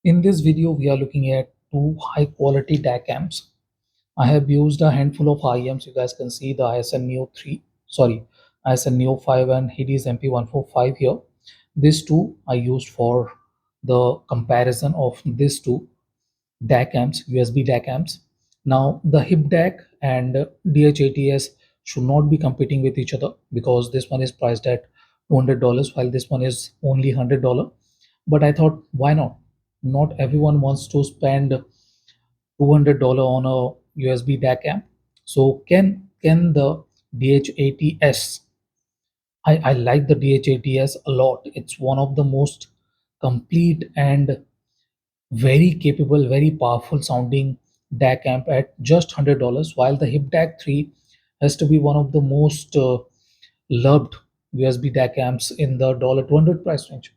In this video, we are looking at two high quality DAC amps. I have used a handful of IEMs. You guys can see the ISN Neo 3, sorry, ISN Neo 5 and HIDIS MP145 here. These two I used for the comparison of these two DAC amps, USB DAC amps. Now, the HIP DAC and DH80s should not be competing with each other because this one is priced at $200 while this one is only $100. But I thought, why not? Not everyone wants to spend $200 on a USB DAC amp. So can the DH80s? I like the DH80s a lot. It's one of the most complete and very capable, very powerful sounding DAC amp at just $100, while the HIP DAC 3 has to be one of the most loved USB DAC amps in the $200 price range.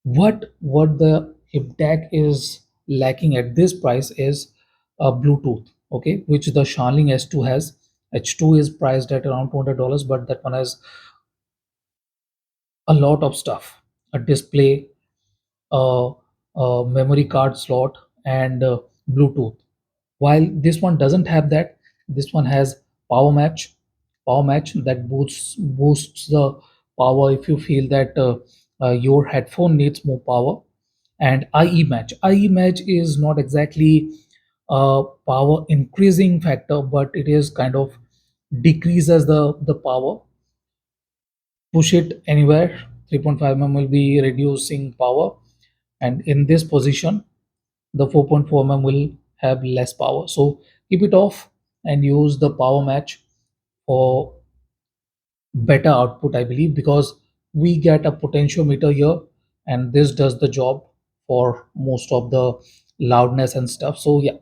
What the hip DAC is lacking at this price is Bluetooth, okay, which the Sharling S2 has. H2 is priced at around $200, but that one has a lot of stuff: a display, a, a memory card slot, and Bluetooth. While this one doesn't have that, this one has power match that boosts the power if you feel that your headphone needs more power, and IE match is not exactly a power increasing factor, but it is kind of decreases the power. Push it anywhere, 3.5 mm will be reducing power, and in this position the 4.4 mm will have less power. So keep it off and use the power match for better output, I believe, because we get a potentiometer here and this does the job for most of the loudness and stuff. So yeah,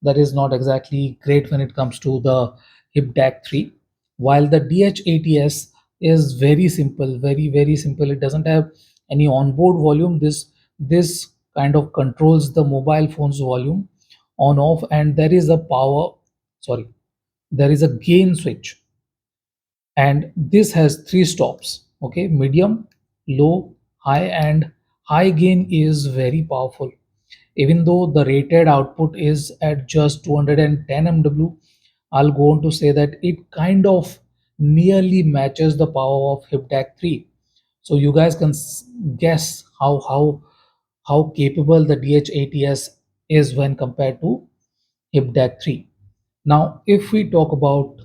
that is not exactly great when it comes to the hip DAC 3, while the DH80s is very simple, very simple. It doesn't have any onboard volume. This kind of controls the mobile phone's volume on off, and there is a power, sorry, there is a gain switch, and this has three stops, okay, medium, low, high, and high gain is very powerful. Even though the rated output is at just 210 mw, I'll go on to say that it kind of nearly matches the power of HipDAC 3. So you guys can guess how capable the DH80s is when compared to HipDAC 3. Now if we talk about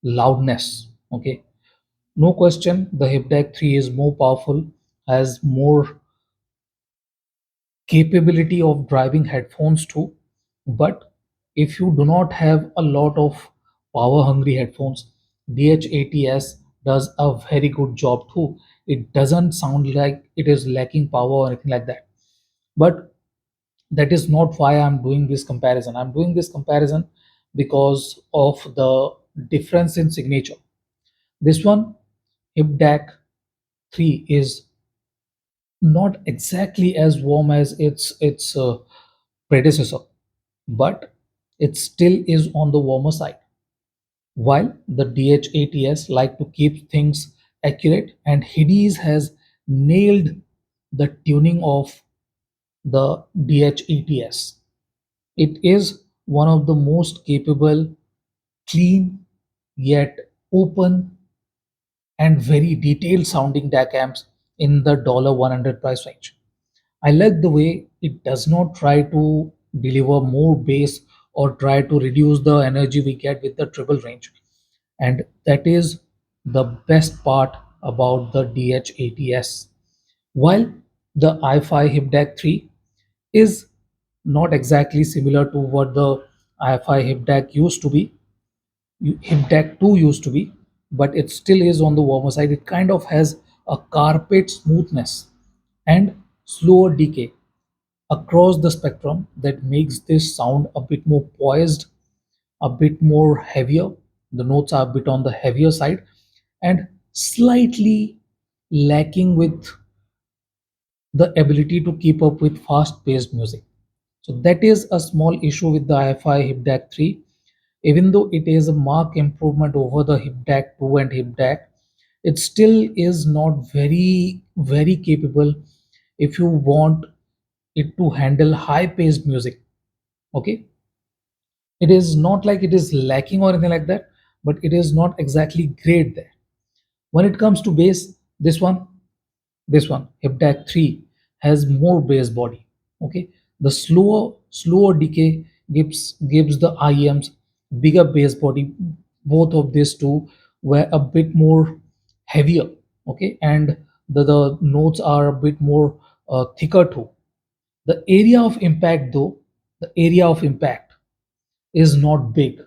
loudness, okay, no question, the HipDAC 3 is more powerful, has more capability of driving headphones too. But if you do not have a lot of power hungry headphones, DH80s does a very good job too. It doesn't sound like it is lacking power or anything like that. But that is not why I'm doing this comparison. I'm doing this comparison because of the difference in signature. This one, HipDAC 3, is not exactly as warm as its predecessor, but it still is on the warmer side. While the DH80s like to keep things accurate, and HIDIS has nailed the tuning of the DH80s. It is one of the most capable, clean, yet open and very detailed sounding DAC amps in the $100 price range. I like the way it does not try to deliver more bass or try to reduce the energy we get with the triple range. And that is the best part about the DH80s. While the i5 HipDAC 3 is not exactly similar to what the i5 HipDAC used to be, HipDAC 2 used to be, but it still is on the warmer side. It kind of has a carpet smoothness and slower decay across the spectrum that makes this sound a bit more poised, a bit more heavier. The notes are a bit on the heavier side and slightly lacking with the ability to keep up with fast paced music. So that is a small issue with the i5 HipDAC 3. Even though it is a marked improvement over the HipDAC 2 and HipDAC, it still is not very capable if you want it to handle high paced music. Okay, it is not like it is lacking or anything like that, but it is not exactly great there. When it comes to bass, this one HipDAC 3 has more bass body. Okay, the slower decay gives the IEMs bigger bass body. Both of these two were a bit more heavier. Okay, and the notes are a bit more thicker too. The area of impact, though, the area of impact is not big.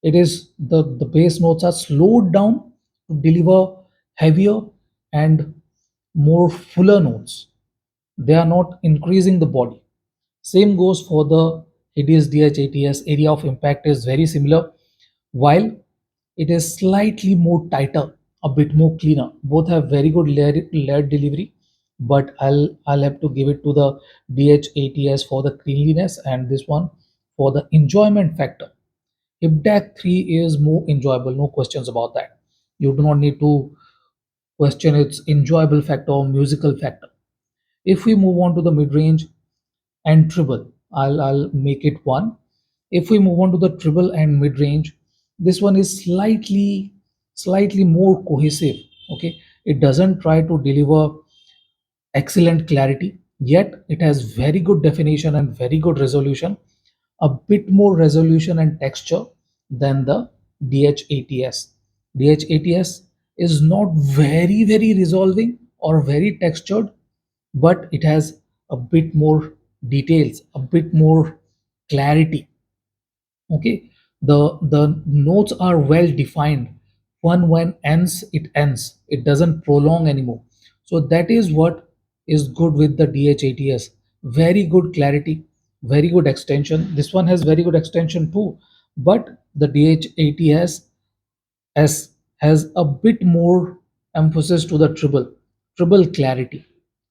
It is the bass notes are slowed down to deliver heavier and more fuller notes. They are not increasing the body. Same goes for the hideous DH80s. Area of impact is very similar, while it is slightly more tighter, a bit more cleaner. Both have very good layered delivery, but I'll have to give it to the DH80s for the cleanliness and this one for the enjoyment factor. IPDAC 3 is more enjoyable, no questions about that. You do not need to question its enjoyable factor or musical factor. If we move on to the mid range and treble, I'll make it one. If we move on to the treble and mid range, this one is slightly more cohesive. Okay, it doesn't try to deliver excellent clarity, yet it has very good definition and very good resolution, a bit more resolution and texture than the DH80s. DH80s is not very resolving or very textured, but it has a bit more details, a bit more clarity. Okay, the notes are well defined. One when ends, it doesn't prolong anymore. So that is what is good with the DH80s. Very good clarity, very good extension. This one has very good extension too, but the DH80s has a bit more emphasis to the treble clarity.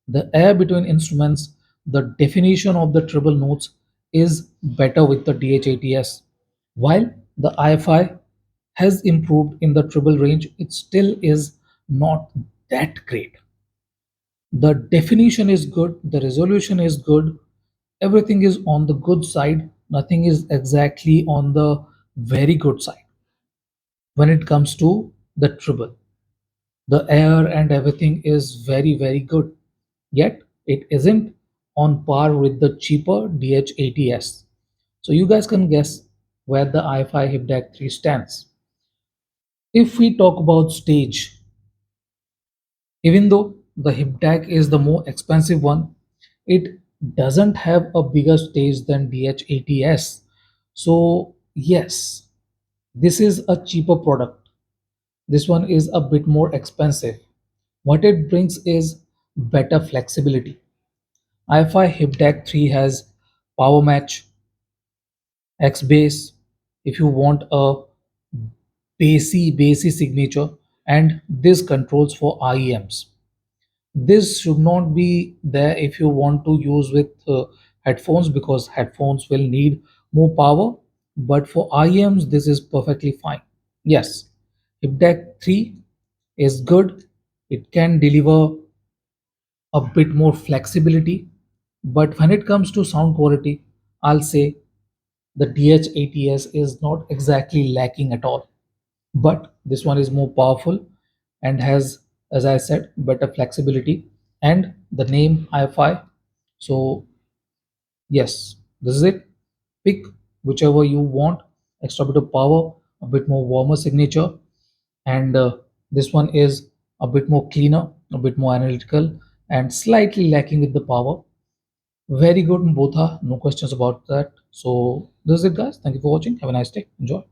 The air between instruments, the definition of the treble notes is better with the DH80s. While the IFI has improved in the treble range, it still is not that great. The definition is good, the resolution is good, everything is on the good side, nothing is exactly on the very good side when it comes to the treble. The air and everything is very good, yet it isn't on par with the cheaper DH80s. So you guys can guess where the i5 HipDAC 3 stands. If we talk about stage, even though the HipDAC is the more expensive one, it doesn't have a bigger stage than DH80s. So yes, this is a cheaper product. This one is a bit more expensive. What it brings is better flexibility. i5 HipDAC 3 has power match, X bass if you want a bassy signature, and this controls for IEMs. This should not be there if you want to use with headphones, because headphones will need more power, but for IEMs this is perfectly fine. Yes, HipDAC 3 is good. It can deliver a bit more flexibility, but when it comes to sound quality, I'll say the DH80s is not exactly lacking at all. But this one is more powerful and has, as I said, better flexibility and the name hi-fi. So yes, this is it. Pick whichever you want. Extra bit of power, a bit more warmer signature, and this one is a bit more cleaner, a bit more analytical, and slightly lacking with the power. Very good in both are, no questions about that. So this is it, guys. Thank you for watching. Have a nice day. Enjoy.